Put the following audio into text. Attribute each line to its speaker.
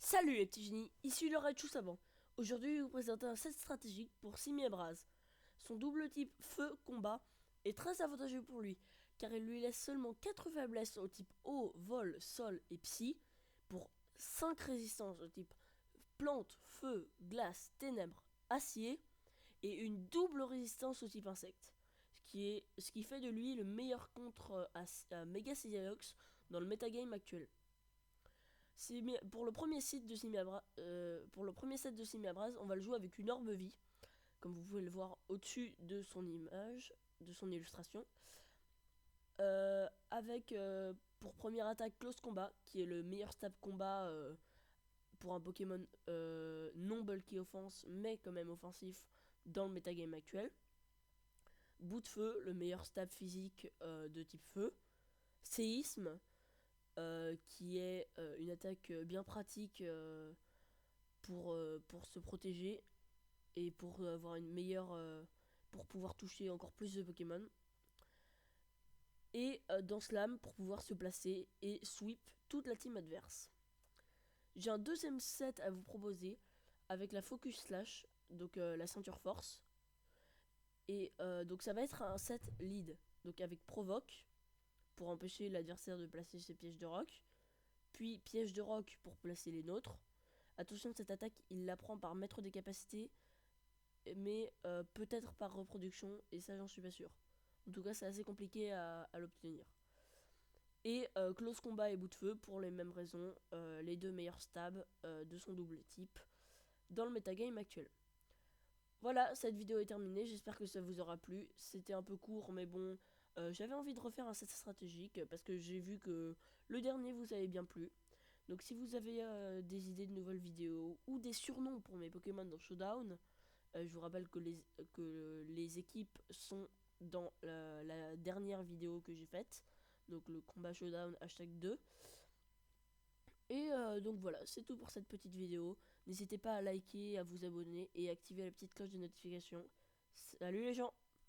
Speaker 1: Salut les petits génies, ici le Raichu Savant. Aujourd'hui, je vais vous présenter un set stratégique pour Simi Braz. Son double type feu combat est très avantageux pour lui, car il lui laisse seulement 4 faiblesses au type eau, vol, sol et psy, pour 5 résistances au type plante, feu, glace, ténèbres, acier, et une double résistance au type insecte. Ce qui fait de lui le meilleur contre à Mega Siderox dans le metagame actuel. Pour le premier set de Simiabras, on va le jouer avec une orbe vie, comme vous pouvez le voir au-dessus de son image, de son illustration. Avec pour première attaque Close Combat, qui est le meilleur stab combat pour un Pokémon non bulky offense, mais quand même offensif dans le metagame actuel. Bout de feu, le meilleur stab physique de type feu. Séisme, qui est une attaque bien pratique pour se protéger et pour avoir une meilleure pour pouvoir toucher encore plus de Pokémon. Et dans Slam pour pouvoir se placer et sweep toute la team adverse. J'ai un deuxième set à vous proposer avec la Focus Slash, donc la ceinture force. Et donc ça va être un set lead, donc avec Provoque pour empêcher l'adversaire de placer ses pièges de rock, puis piège de rock pour placer les nôtres. Attention, cette attaque, il la prend par maître des capacités, mais peut-être par reproduction, et ça j'en suis pas sûr. En tout cas, c'est assez compliqué à l'obtenir. Et close combat et bout de feu pour les mêmes raisons, les deux meilleurs stabs de son double type dans le metagame actuel. Voilà, cette vidéo est terminée, j'espère que ça vous aura plu. C'était un peu court, mais bon, j'avais envie de refaire un set stratégique parce que j'ai vu que le dernier vous avait bien plu. Donc si vous avez des idées de nouvelles vidéos ou des surnoms pour mes Pokémon dans Showdown, je vous rappelle que les équipes sont dans la dernière vidéo que j'ai faite, donc le combat Showdown #2. Et donc voilà, c'est tout pour cette petite vidéo. N'hésitez pas à liker, à vous abonner et à activer la petite cloche de notification. Salut les gens!